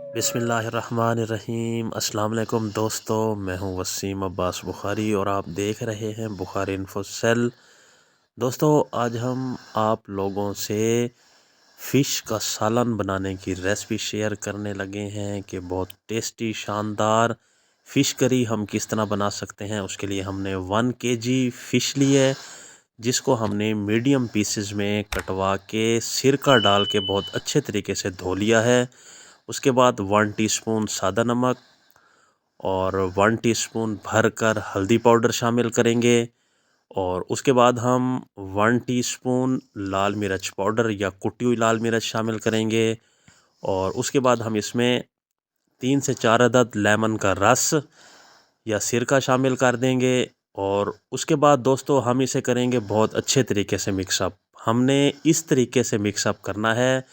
बिस्मिल्लाहिर्रहमानिर्रहीम। अस्सलाम वालेकुम दोस्तों, मैं हूं वसीम अब्बास बुखारी और आप देख रहे हैं बुखारी इन्फो सेल। दोस्तों, आज हम आप लोगों से फ़िश का सालन बनाने की रेसिपी शेयर करने लगे हैं कि बहुत टेस्टी शानदार फ़िश करी हम किस तरह बना सकते हैं। उसके लिए हमने 1 केजी फ़िश ली है, जिसको हमने मीडियम पीसेस में कटवा के सिरका डाल के बहुत अच्छे तरीके से धो लिया है। उसके बाद 1 टीस्पून सादा नमक और 1 टीस्पून भरकर हल्दी पाउडर शामिल करेंगे और उसके बाद हम 1 टीस्पून लाल मिर्च पाउडर या कुटी हुई लाल मिर्च शामिल करेंगे और उसके बाद हम इसमें 3 से 4 अदद लेमन का रस या सिरका शामिल कर देंगे और उसके बाद दोस्तों हम इसे करेंगे बहुत अच्छे तरीके से मिक्सअप। हमने इस तरीके से मिक्सअप करना है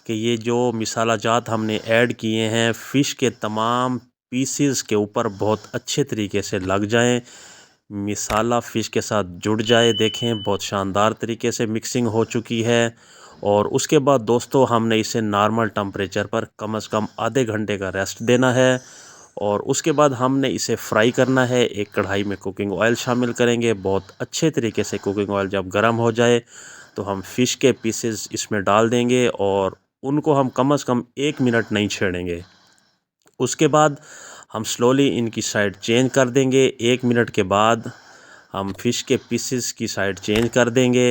कि ये जो मसाला जात हमने ऐड किए हैं फ़िश के तमाम पीसेस के ऊपर बहुत अच्छे तरीके से लग जाएं, मसाला फ़िश के साथ जुड़ जाए। देखें, बहुत शानदार तरीके से मिक्सिंग हो चुकी है और उसके बाद दोस्तों हमने इसे नॉर्मल टेम्परेचर पर कम से कम आधे घंटे का रेस्ट देना है और उसके बाद हमने इसे फ्राई करना है। एक कढ़ाई में कुकिंग ऑयल शामिल करेंगे। बहुत अच्छे तरीके से कुकिंग ऑयल जब गर्म हो जाए तो हम फ़िश के पीसेस इसमें डाल देंगे और उनको हम कम से कम 1 मिनट नहीं छेड़ेंगे। उसके बाद हम स्लोली इनकी साइड चेंज कर देंगे। 1 मिनट के बाद हम फ़िश के पीसेस की साइड चेंज कर देंगे।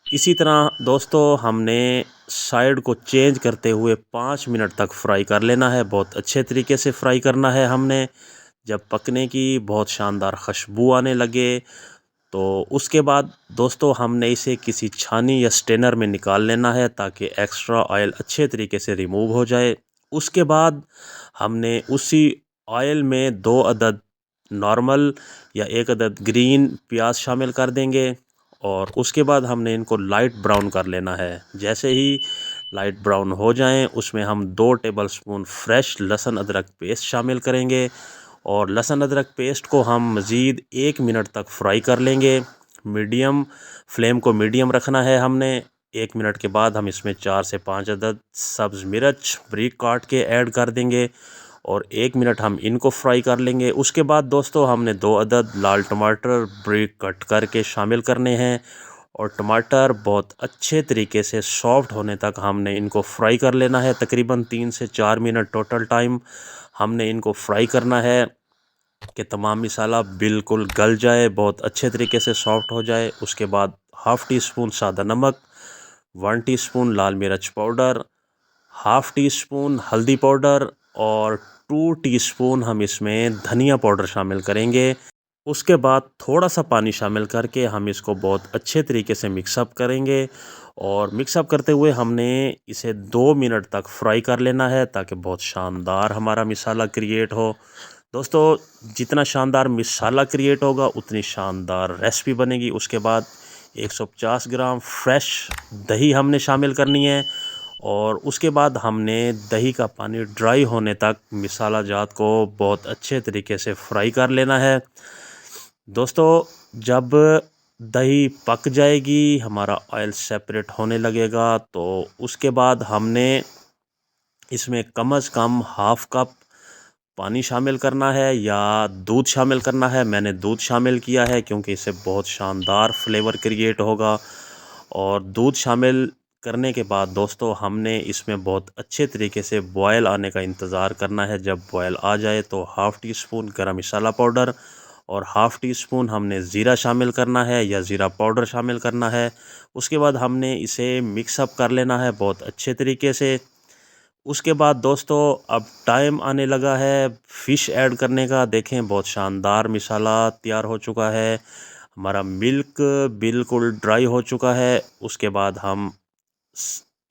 इसी तरह दोस्तों हमने साइड को चेंज करते हुए 5 मिनट तक फ्राई कर लेना है। बहुत अच्छे तरीके से फ्राई करना है हमने। जब पकने की बहुत शानदार खुशबू आने लगे तो उसके बाद दोस्तों हमने इसे किसी छानी या स्ट्रेनर में निकाल लेना है ताकि एक्स्ट्रा ऑयल अच्छे तरीके से रिमूव हो जाए। उसके बाद हमने उसी ऑयल में 2 अदद नॉर्मल या 1 अदद ग्रीन प्याज शामिल कर देंगे और उसके बाद हमने इनको लाइट ब्राउन कर लेना है। जैसे ही लाइट ब्राउन हो जाएं उसमें हम 2 टेबलस्पून फ्रेश लहसुन अदरक पेस्ट शामिल करेंगे और लहसुन अदरक पेस्ट को हम मज़ीद 1 मिनट तक फ्राई कर लेंगे। मीडियम फ्लेम को मीडियम रखना है हमने। 1 मिनट के बाद हम इसमें 4 से 5 अदद सब्ज़ मिर्च बारीक काट के ऐड कर देंगे और 1 मिनट हम इनको फ्राई कर लेंगे। उसके बाद दोस्तों हमने 2 अदद लाल टमाटर बारीक कट करके शामिल करने हैं और टमाटर बहुत अच्छे तरीके से सॉफ्ट होने तक हमने इनको फ्राई कर लेना है। तकरीबन 3 से 4 मिनट टोटल टाइम हमने इनको फ्राई करना है कि तमाम मसाला बिल्कुल गल जाए, बहुत अच्छे तरीके से सॉफ्ट हो जाए। उसके बाद हाफ़ टी स्पून सादा नमक, 1 टीस्पून लाल मिर्च पाउडर, हाफ़ टी स्पून हल्दी पाउडर और 2 टीस्पून हम इसमें धनिया पाउडर शामिल करेंगे। उसके बाद थोड़ा सा पानी शामिल करके हम इसको बहुत अच्छे तरीके से मिक्सअप करेंगे और मिक्सअप करते हुए हमने इसे 2 मिनट तक फ्राई कर लेना है ताकि बहुत शानदार हमारा मसाला क्रिएट हो। दोस्तों, जितना शानदार मसाला क्रिएट होगा उतनी शानदार रेसिपी बनेगी। उसके बाद 150 ग्राम फ्रेश दही हमने शामिल करनी है और उसके बाद हमने दही का पानी ड्राई होने तक मसाला जात को बहुत अच्छे तरीके से फ्राई कर लेना है। दोस्तों, जब दही पक जाएगी, हमारा ऑयल सेपरेट होने लगेगा तो उसके बाद हमने इसमें कम से कम हाफ़ कप पानी शामिल करना है या दूध शामिल करना है। मैंने दूध शामिल किया है क्योंकि इससे बहुत शानदार फ्लेवर क्रिएट होगा और दूध शामिल करने के बाद दोस्तों हमने इसमें बहुत अच्छे तरीके से बॉयल आने का इंतज़ार करना है। जब बॉयल आ जाए तो हाफ़ टी स्पून गरम मसाला पाउडर और हाफ़ टी स्पून हमने ज़ीरा शामिल करना है या ज़ीरा पाउडर शामिल करना है। उसके बाद हमने इसे मिक्सअप कर लेना है बहुत अच्छे तरीके से। उसके बाद दोस्तों अब टाइम आने लगा है फ़िश ऐड करने का। देखें, बहुत शानदार मसाला तैयार हो चुका है। हमारा मिल्क बिल्कुल ड्राई हो चुका है। उसके बाद हम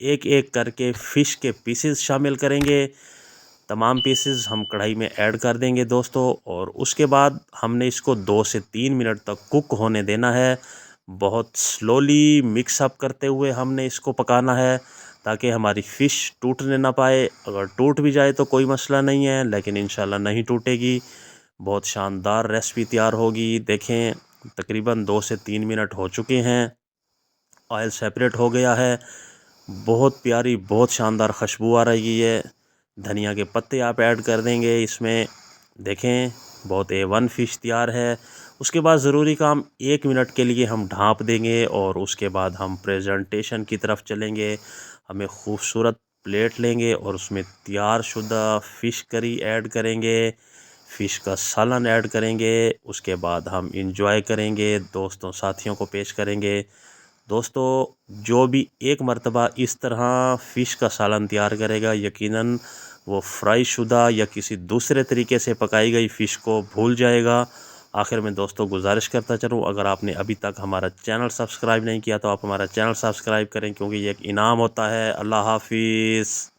एक एक करके फ़िश के पीसेस शामिल करेंगे। तमाम पीसेस हम कढ़ाई में ऐड कर देंगे दोस्तों और उसके बाद हमने इसको 2 से 3 मिनट तक कुक होने देना है। बहुत स्लोली मिक्सअप करते हुए हमने इसको पकाना है ताकि हमारी फ़िश टूटने ना पाए। अगर टूट भी जाए तो कोई मसला नहीं है, लेकिन इंशाल्लाह नहीं टूटेगी। बहुत शानदार रेसिपी तैयार होगी। देखें, तकरीबन 2 से 3 मिनट हो चुके हैं। ऑयल सेपरेट हो गया है। बहुत प्यारी, बहुत शानदार खुशबू आ रही है। धनिया के पत्ते आप ऐड कर देंगे इसमें। देखें बहुत A1 फ़िश तैयार है। उसके बाद ज़रूरी काम 1 मिनट के लिए हम ढाँप देंगे और उसके बाद हम प्रेजेंटेशन की तरफ चलेंगे। हमें खूबसूरत प्लेट लेंगे और उसमें तैयार शुदा फ़िश करी ऐड करेंगे, फ़िश का सालन ऐड करेंगे। उसके बाद हम इंजॉय करेंगे, दोस्तों साथियों को पेश करेंगे। दोस्तों जो भी एक मर्तबा इस तरह फ़िश का सालन तैयार करेगा, यकीनन वो फ्राई शुदा या किसी दूसरे तरीके से पकाई गई फ़िश को भूल जाएगा। आखिर में दोस्तों गुजारिश करता चलूँ, अगर आपने अभी तक हमारा चैनल सब्सक्राइब नहीं किया तो आप हमारा चैनल सब्सक्राइब करें, क्योंकि ये एक इनाम होता है। अल्लाह हाफिज़।